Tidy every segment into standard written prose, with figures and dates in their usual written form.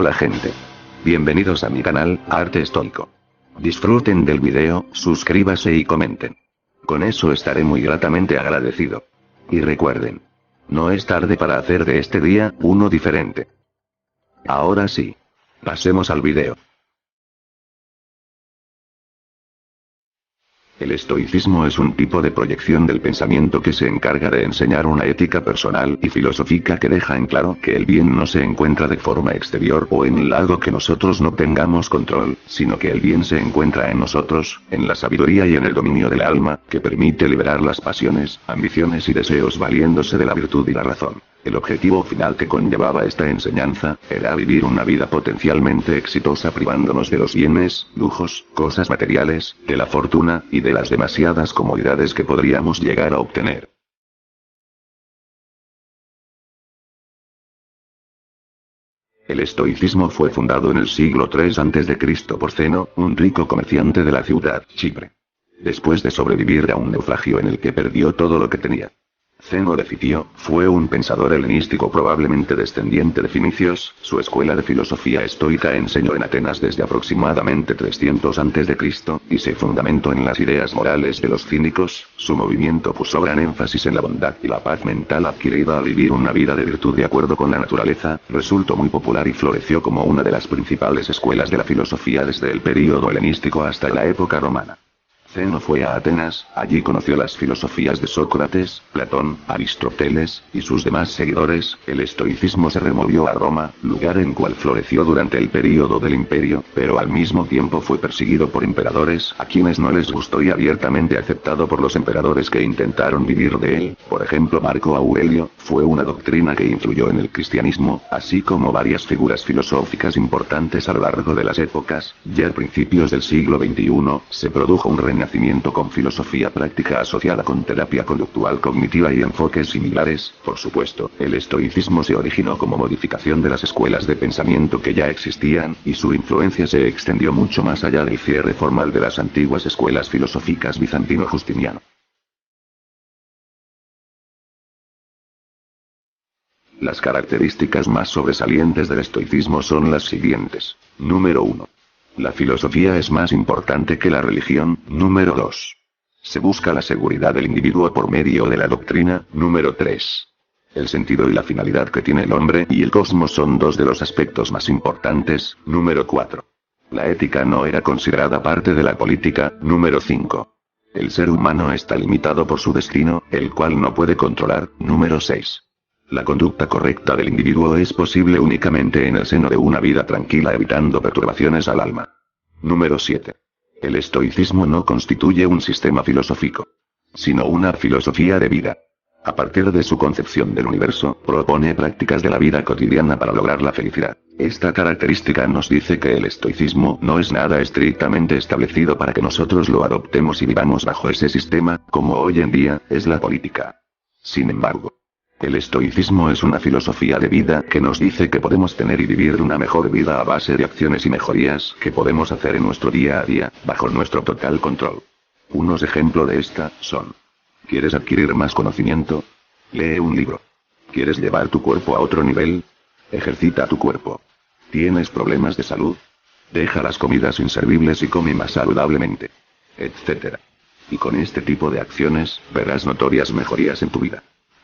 Hola gente. Bienvenidos a mi canal, Arte Estoico. Disfruten del video, suscríbase y comenten. Con eso estaré muy gratamente agradecido. Y recuerden, no es tarde para hacer de este día uno diferente. Ahora sí. Pasemos al video. El estoicismo es un tipo de proyección del pensamiento que se encarga de enseñar una ética personal y filosófica que deja en claro que el bien no se encuentra de forma exterior o en algo que nosotros no tengamos control, sino que el bien se encuentra en nosotros, en la sabiduría y en el dominio del alma, que permite liberar las pasiones, ambiciones y deseos valiéndose de la virtud y la razón. El objetivo final que conllevaba esta enseñanza, era vivir una vida potencialmente exitosa privándonos de los bienes, lujos, cosas materiales, de la fortuna, y de las demasiadas comodidades que podríamos llegar a obtener. El estoicismo fue fundado en el siglo III a.C. por Zeno, un rico comerciante de la ciudad, Chipre. Después de sobrevivir a un naufragio en el que perdió todo lo que tenía. Zeno de Citio, fue un pensador helenístico probablemente descendiente de Finicios, su escuela de filosofía estoica enseñó en Atenas desde aproximadamente 300 a.C., y se fundamentó en las ideas morales de los cínicos. Su movimiento puso gran énfasis en la bondad y la paz mental adquirida al vivir una vida de virtud de acuerdo con la naturaleza, resultó muy popular y floreció como una de las principales escuelas de la filosofía desde el período helenístico hasta la época romana. Zeno fue a Atenas, allí conoció las filosofías de Sócrates, Platón, Aristóteles, y sus demás seguidores. El estoicismo se removió a Roma, lugar en cual floreció durante el período del imperio, pero al mismo tiempo fue perseguido por emperadores a quienes no les gustó y abiertamente aceptado por los emperadores que intentaron vivir de él. Por ejemplo, Marco Aurelio, fue una doctrina que influyó en el cristianismo, así como varias figuras filosóficas importantes a lo largo de las épocas. Ya a principios del siglo XXI, se produjo un renacimiento con filosofía práctica asociada con terapia conductual cognitiva y enfoques similares. Por supuesto, el estoicismo se originó como modificación de las escuelas de pensamiento que ya existían, y su influencia se extendió mucho más allá del cierre formal de las antiguas escuelas filosóficas bizantino-justiniano. Las características más sobresalientes del estoicismo son las siguientes. Número 1. La filosofía es más importante que la religión. Número 2. Se busca la seguridad del individuo por medio de la doctrina. Número 3. El sentido y la finalidad que tiene el hombre y el cosmos son dos de los aspectos más importantes. Número 4. La ética no era considerada parte de la política. Número 5. El ser humano está limitado por su destino, el cual no puede controlar. Número 6. La conducta correcta del individuo es posible únicamente en el seno de una vida tranquila evitando perturbaciones al alma. Número 7. El estoicismo no constituye un sistema filosófico, sino una filosofía de vida. A partir de su concepción del universo, propone prácticas de la vida cotidiana para lograr la felicidad. Esta característica nos dice que el estoicismo no es nada estrictamente establecido para que nosotros lo adoptemos y vivamos bajo ese sistema, como hoy en día es la política. Sin embargo, el estoicismo es una filosofía de vida que nos dice que podemos tener y vivir una mejor vida a base de acciones y mejorías que podemos hacer en nuestro día a día, bajo nuestro total control. Unos ejemplos de esta son: ¿quieres adquirir más conocimiento? Lee un libro. ¿Quieres llevar tu cuerpo a otro nivel? Ejercita tu cuerpo. ¿Tienes problemas de salud? Deja las comidas inservibles y come más saludablemente. Etc. Y con este tipo de acciones, verás notorias mejorías en tu vida.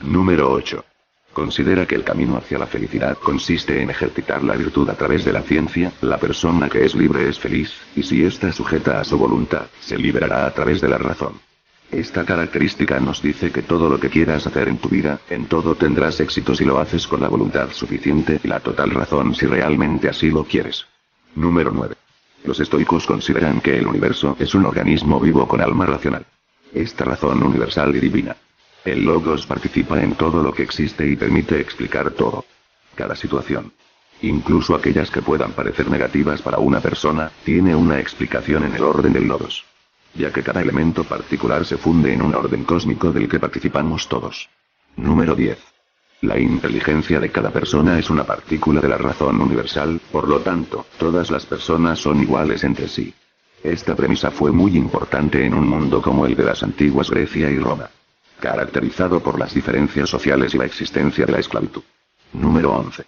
Número 8. Considera que el camino hacia la felicidad consiste en ejercitar la virtud a través de la ciencia. La persona que es libre es feliz, y si está sujeta a su voluntad, se liberará a través de la razón. Esta característica nos dice que todo lo que quieras hacer en tu vida, en todo tendrás éxito si lo haces con la voluntad suficiente y la total razón si realmente así lo quieres. Número 9. Los estoicos consideran que el universo es un organismo vivo con alma racional. Esta razón universal y divina. El Logos participa en todo lo que existe y permite explicar todo. Cada situación, incluso aquellas que puedan parecer negativas para una persona, tiene una explicación en el orden del Logos. Ya que cada elemento particular se funde en un orden cósmico del que participamos todos. Número 10. La inteligencia de cada persona es una partícula de la razón universal, por lo tanto, todas las personas son iguales entre sí. Esta premisa fue muy importante en un mundo como el de las antiguas Grecia y Roma, caracterizado por las diferencias sociales y la existencia de la esclavitud. Número 11.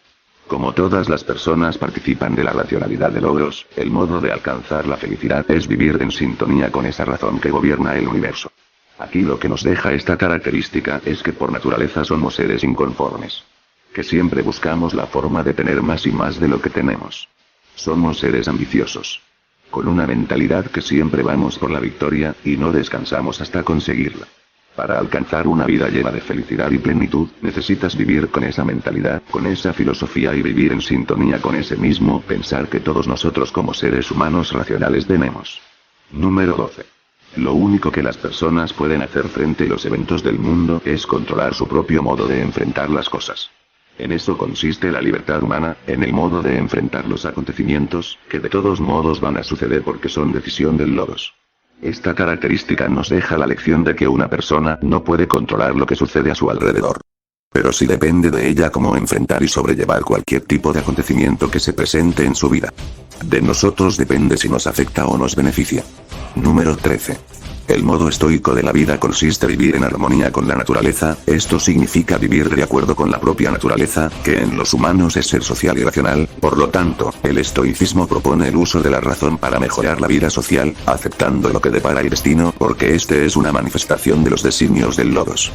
Como todas las personas participan de la racionalidad de logros, el modo de alcanzar la felicidad es vivir en sintonía con esa razón que gobierna el universo. Aquí lo que nos deja esta característica es que por naturaleza somos seres inconformes. Que siempre buscamos la forma de tener más y más de lo que tenemos. Somos seres ambiciosos. Con una mentalidad que siempre vamos por la victoria, y no descansamos hasta conseguirla. Para alcanzar una vida llena de felicidad y plenitud, necesitas vivir con esa mentalidad, con esa filosofía y vivir en sintonía con ese mismo pensar que todos nosotros como seres humanos racionales tenemos. Número 12. Lo único que las personas pueden hacer frente a los eventos del mundo es controlar su propio modo de enfrentar las cosas. En eso consiste la libertad humana, en el modo de enfrentar los acontecimientos, que de todos modos van a suceder porque son decisión del logos. Esta característica nos deja la lección de que una persona no puede controlar lo que sucede a su alrededor. Pero sí depende de ella cómo enfrentar y sobrellevar cualquier tipo de acontecimiento que se presente en su vida. De nosotros depende si nos afecta o nos beneficia. Número 13. El modo estoico de la vida consiste en vivir en armonía con la naturaleza, esto significa vivir de acuerdo con la propia naturaleza, que en los humanos es ser social y racional, por lo tanto, el estoicismo propone el uso de la razón para mejorar la vida social, aceptando lo que depara el destino, porque este es una manifestación de los designios del logos.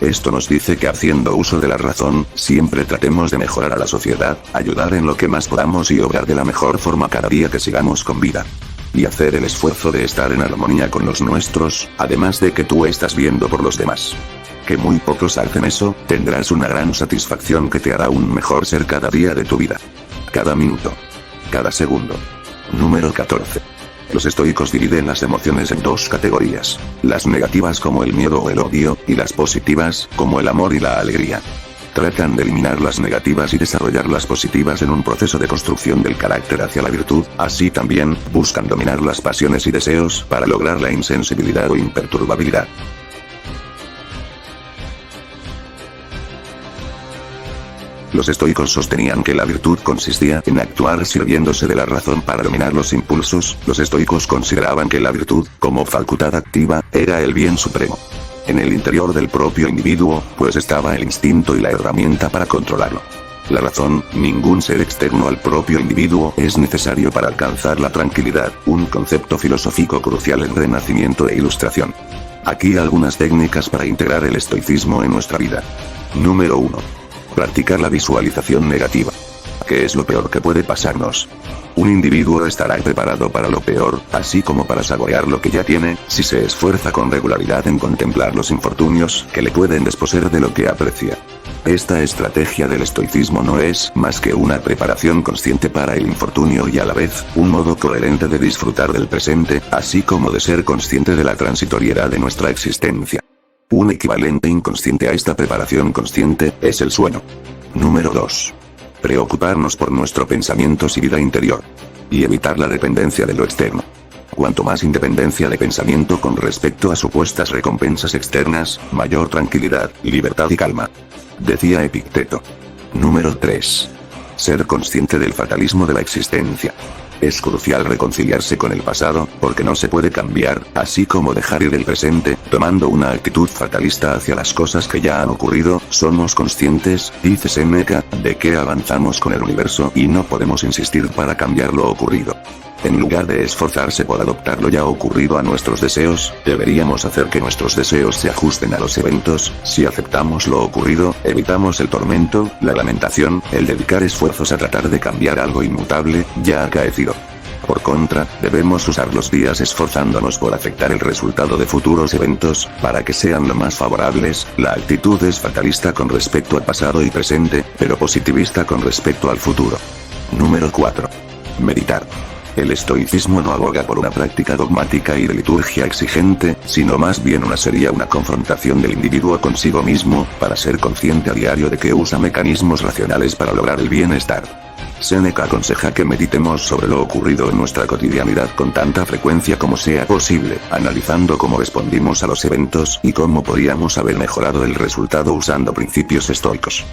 Esto nos dice que haciendo uso de la razón, siempre tratemos de mejorar a la sociedad, ayudar en lo que más podamos y obrar de la mejor forma cada día que sigamos con vida. Y hacer el esfuerzo de estar en armonía con los nuestros, además de que tú estás viendo por los demás. Que muy pocos hacen eso, tendrás una gran satisfacción que te hará un mejor ser cada día de tu vida. Cada minuto. Cada segundo. Número 14. Los estoicos dividen las emociones en dos categorías. Las negativas como el miedo o el odio, y las positivas, como el amor y la alegría. Tratan de eliminar las negativas y desarrollar las positivas en un proceso de construcción del carácter hacia la virtud, así también, buscan dominar las pasiones y deseos para lograr la insensibilidad o imperturbabilidad. Los estoicos sostenían que la virtud consistía en actuar sirviéndose de la razón para dominar los impulsos, los estoicos consideraban que la virtud, como facultad activa, era el bien supremo. En el interior del propio individuo, pues estaba el instinto y la herramienta para controlarlo. La razón, ningún ser externo al propio individuo es necesario para alcanzar la tranquilidad, un concepto filosófico crucial en Renacimiento e Ilustración. Aquí algunas técnicas para integrar el estoicismo en nuestra vida. Número 1. Practicar la visualización negativa. ¿Qué es lo peor que puede pasarnos? Un individuo estará preparado para lo peor, así como para saborear lo que ya tiene, si se esfuerza con regularidad en contemplar los infortunios que le pueden desposeer de lo que aprecia. Esta estrategia del estoicismo no es más que una preparación consciente para el infortunio y a la vez, un modo coherente de disfrutar del presente, así como de ser consciente de la transitoriedad de nuestra existencia. Un equivalente inconsciente a esta preparación consciente, es el sueño. Número 2. Preocuparnos por nuestros pensamientos y vida interior. Y evitar la dependencia de lo externo. Cuanto más independencia de pensamiento con respecto a supuestas recompensas externas, mayor tranquilidad, libertad y calma. Decía Epicteto. Número 3. Ser consciente del fatalismo de la existencia. Es crucial reconciliarse con el pasado, porque no se puede cambiar, así como dejar ir el presente, tomando una actitud fatalista hacia las cosas que ya han ocurrido, somos conscientes, dice Séneca, de que avanzamos con el universo y no podemos insistir para cambiar lo ocurrido. En lugar de esforzarse por adoptar lo ya ocurrido a nuestros deseos, deberíamos hacer que nuestros deseos se ajusten a los eventos. Si aceptamos lo ocurrido, evitamos el tormento, la lamentación, el dedicar esfuerzos a tratar de cambiar algo inmutable, ya acaecido. Por contra, debemos usar los días esforzándonos por afectar el resultado de futuros eventos, para que sean lo más favorables. La actitud es fatalista con respecto al pasado y presente, pero positivista con respecto al futuro. Número 4. Meditar. El estoicismo no aboga por una práctica dogmática y de liturgia exigente, sino más bien sería una confrontación del individuo consigo mismo, para ser consciente a diario de que usa mecanismos racionales para lograr el bienestar. Séneca aconseja que meditemos sobre lo ocurrido en nuestra cotidianidad con tanta frecuencia como sea posible, analizando cómo respondimos a los eventos y cómo podríamos haber mejorado el resultado usando principios estoicos.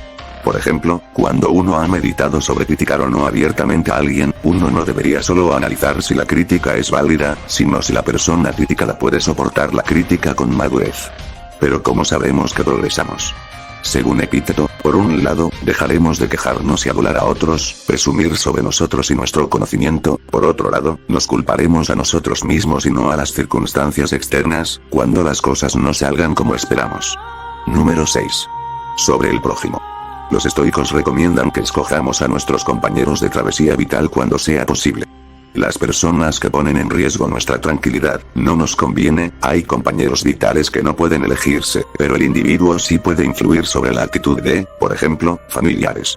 Por ejemplo, cuando uno ha meditado sobre criticar o no abiertamente a alguien, uno no debería solo analizar si la crítica es válida, sino si la persona criticada puede soportar la crítica con madurez. Pero ¿cómo sabemos que progresamos? Según Epíteto, por un lado, dejaremos de quejarnos y adular a otros, presumir sobre nosotros y nuestro conocimiento, por otro lado, nos culparemos a nosotros mismos y no a las circunstancias externas, cuando las cosas no salgan como esperamos. Número 6. Sobre el prójimo. Los estoicos recomiendan que escojamos a nuestros compañeros de travesía vital cuando sea posible. Las personas que ponen en riesgo nuestra tranquilidad, no nos conviene. Hay compañeros vitales que no pueden elegirse, pero el individuo sí puede influir sobre la actitud de, por ejemplo, familiares.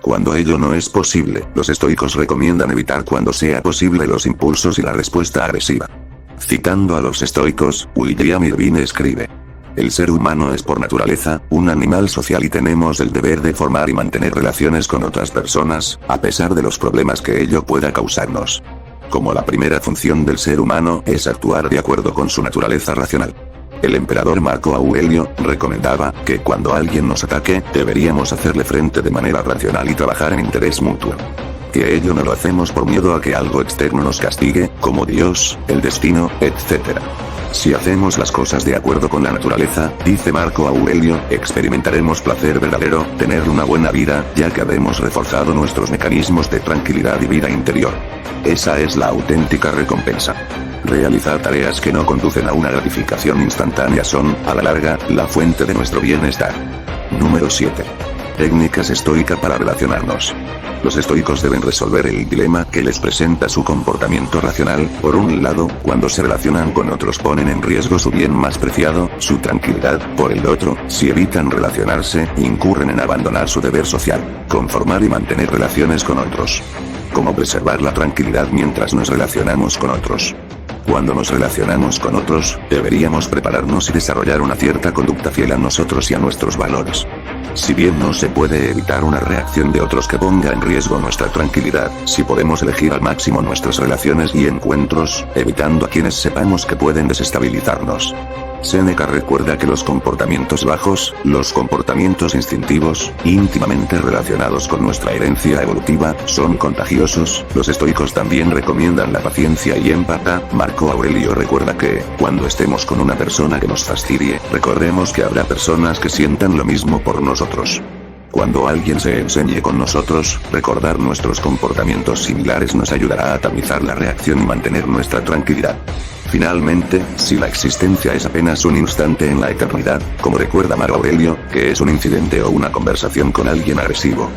Cuando ello no es posible, los estoicos recomiendan evitar cuando sea posible los impulsos y la respuesta agresiva. Citando a los estoicos, William Irvine escribe: el ser humano es por naturaleza un animal social y tenemos el deber de formar y mantener relaciones con otras personas, a pesar de los problemas que ello pueda causarnos. Como la primera función del ser humano es actuar de acuerdo con su naturaleza racional. El emperador Marco Aurelio recomendaba que cuando alguien nos ataque, deberíamos hacerle frente de manera racional y trabajar en interés mutuo. Que ello no lo hacemos por miedo a que algo externo nos castigue, como Dios, el destino, etc. Si hacemos las cosas de acuerdo con la naturaleza, dice Marco Aurelio, experimentaremos placer verdadero, tener una buena vida, ya que habremos reforzado nuestros mecanismos de tranquilidad y vida interior. Esa es la auténtica recompensa. Realizar tareas que no conducen a una gratificación instantánea son, a la larga, la fuente de nuestro bienestar. Número 7. Técnicas estoicas para relacionarnos. Los estoicos deben resolver el dilema que les presenta su comportamiento racional. Por un lado, cuando se relacionan con otros ponen en riesgo su bien más preciado, su tranquilidad. Por el otro, si evitan relacionarse, incurren en abandonar su deber social, conformar y mantener relaciones con otros. ¿Cómo preservar la tranquilidad mientras nos relacionamos con otros? Cuando nos relacionamos con otros, deberíamos prepararnos y desarrollar una cierta conducta fiel a nosotros y a nuestros valores. Si bien no se puede evitar una reacción de otros que ponga en riesgo nuestra tranquilidad, sí podemos elegir al máximo nuestras relaciones y encuentros, evitando a quienes sepamos que pueden desestabilizarnos. Séneca recuerda que los comportamientos bajos, los comportamientos instintivos, íntimamente relacionados con nuestra herencia evolutiva, son contagiosos. Los estoicos también recomiendan la paciencia y empatía. Marco Aurelio recuerda que, cuando estemos con una persona que nos fastidie, recordemos que habrá personas que sientan lo mismo por nosotros. Cuando alguien se enseñe con nosotros, recordar nuestros comportamientos similares nos ayudará a tamizar la reacción y mantener nuestra tranquilidad. Finalmente, si la existencia es apenas un instante en la eternidad, como recuerda Marco Aurelio, que es un incidente o una conversación con alguien agresivo.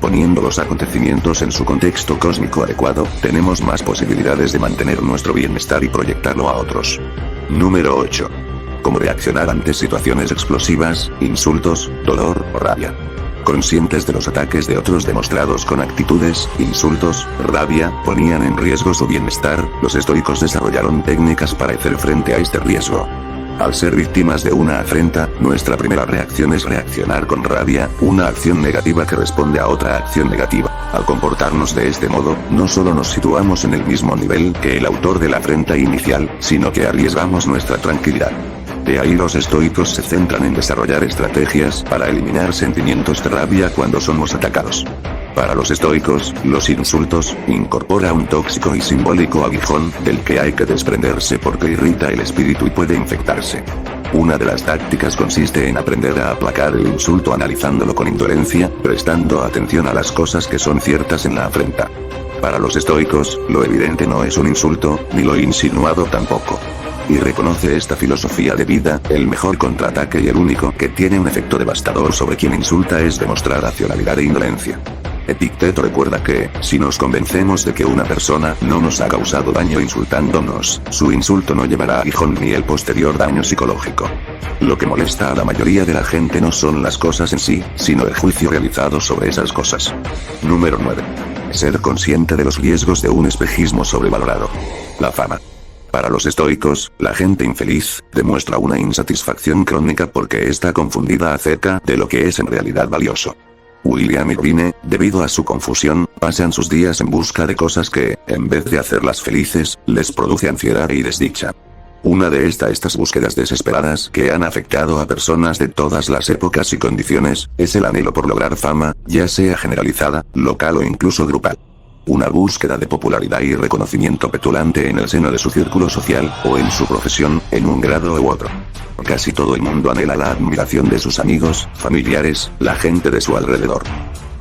Poniendo los acontecimientos en su contexto cósmico adecuado, tenemos más posibilidades de mantener nuestro bienestar y proyectarlo a otros. Número 8. Cómo reaccionar ante situaciones explosivas, insultos, dolor o rabia. Conscientes de los ataques de otros demostrados con actitudes, insultos, rabia, ponían en riesgo su bienestar, los estoicos desarrollaron técnicas para hacer frente a este riesgo. Al ser víctimas de una afrenta, nuestra primera reacción es reaccionar con rabia, una acción negativa que responde a otra acción negativa. Al comportarnos de este modo, no solo nos situamos en el mismo nivel que el autor de la afrenta inicial, sino que arriesgamos nuestra tranquilidad. De ahí los estoicos se centran en desarrollar estrategias para eliminar sentimientos de rabia cuando somos atacados. Para los estoicos, los insultos incorpora un tóxico y simbólico aguijón, del que hay que desprenderse porque irrita el espíritu y puede infectarse. Una de las tácticas consiste en aprender a aplacar el insulto analizándolo con indolencia, prestando atención a las cosas que son ciertas en la afrenta. Para los estoicos, lo evidente no es un insulto, ni lo insinuado tampoco. Y reconoce esta filosofía de vida, el mejor contraataque y el único que tiene un efecto devastador sobre quien insulta es demostrar racionalidad e indolencia. Epicteto recuerda que, si nos convencemos de que una persona no nos ha causado daño insultándonos, su insulto no llevará a aguijón ni el posterior daño psicológico. Lo que molesta a la mayoría de la gente no son las cosas en sí, sino el juicio realizado sobre esas cosas. Número 9. Ser consciente de los riesgos de un espejismo sobrevalorado. La fama. Para los estoicos, la gente infeliz demuestra una insatisfacción crónica porque está confundida acerca de lo que es en realidad valioso. William Irvine, debido a su confusión, pasan sus días en busca de cosas que, en vez de hacerlas felices, les produce ansiedad y desdicha. Una de estas búsquedas desesperadas que han afectado a personas de todas las épocas y condiciones, es el anhelo por lograr fama, ya sea generalizada, local o incluso grupal. Una búsqueda de popularidad y reconocimiento petulante en el seno de su círculo social, o en su profesión, en un grado u otro. Casi todo el mundo anhela la admiración de sus amigos, familiares, la gente de su alrededor.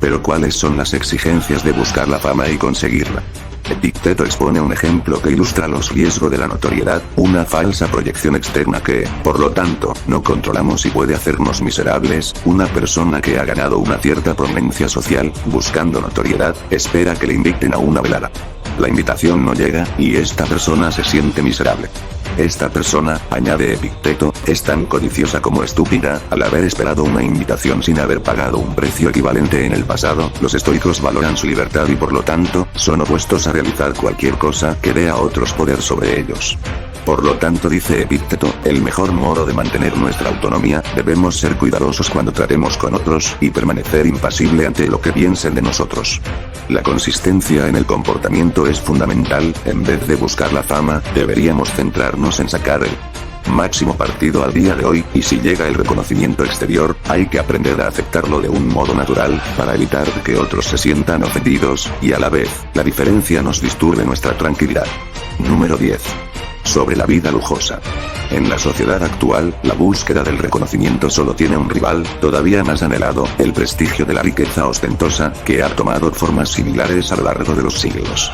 Pero ¿cuáles son las exigencias de buscar la fama y conseguirla? Epicteto expone un ejemplo que ilustra los riesgos de la notoriedad, una falsa proyección externa que, por lo tanto, no controlamos y puede hacernos miserables. Una persona que ha ganado una cierta prominencia social, buscando notoriedad, espera que le inviten a una velada. La invitación no llega, y esta persona se siente miserable. Esta persona, añade Epicteto, es tan codiciosa como estúpida, al haber esperado una invitación sin haber pagado un precio equivalente en el pasado. Los estoicos valoran su libertad y por lo tanto, son opuestos a realizar cualquier cosa que dé a otros poder sobre ellos. Por lo tanto, dice Epicteto, el mejor modo de mantener nuestra autonomía, debemos ser cuidadosos cuando tratemos con otros, y permanecer impasible ante lo que piensen de nosotros. La consistencia en el comportamiento es fundamental. En vez de buscar la fama, deberíamos centrarnos en sacar el máximo partido al día de hoy, y si llega el reconocimiento exterior, hay que aprender a aceptarlo de un modo natural, para evitar que otros se sientan ofendidos, y a la vez, la diferencia nos disturbe nuestra tranquilidad. Número 10. Sobre la vida lujosa. En la sociedad actual, la búsqueda del reconocimiento solo tiene un rival, todavía más anhelado, el prestigio de la riqueza ostentosa, que ha tomado formas similares a lo largo de los siglos.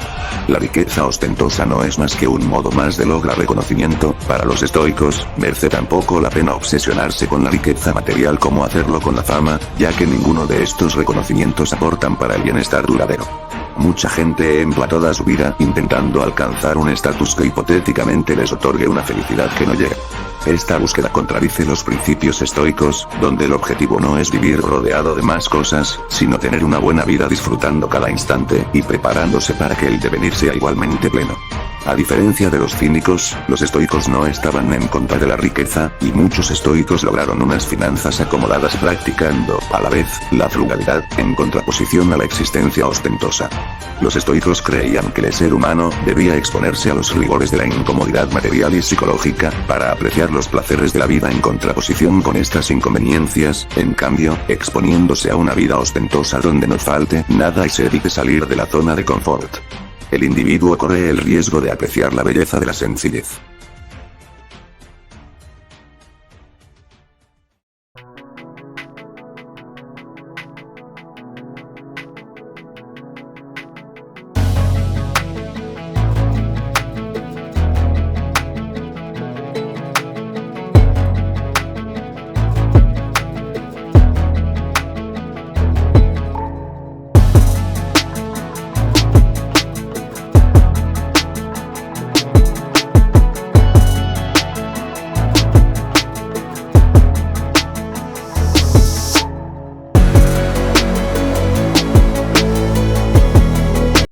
La riqueza ostentosa no es más que un modo más de lograr reconocimiento. Para los estoicos, merece tampoco la pena obsesionarse con la riqueza material como hacerlo con la fama, ya que ninguno de estos reconocimientos aportan para el bienestar duradero. Mucha gente empla toda su vida intentando alcanzar un estatus que hipotéticamente les otorgue una felicidad que no llega. Esta búsqueda contradice los principios estoicos, donde el objetivo no es vivir rodeado de más cosas, sino tener una buena vida disfrutando cada instante, y preparándose para que el devenir sea igualmente pleno. A diferencia de los cínicos, los estoicos no estaban en contra de la riqueza, y muchos estoicos lograron unas finanzas acomodadas practicando, a la vez, la frugalidad, en contraposición a la existencia ostentosa. Los estoicos creían que el ser humano debía exponerse a los rigores de la incomodidad material y psicológica, para apreciar los placeres de la vida en contraposición con estas inconveniencias. En cambio, exponiéndose a una vida ostentosa donde no falte nada y se evite salir de la zona de confort, el individuo corre el riesgo de apreciar la belleza de la sencillez.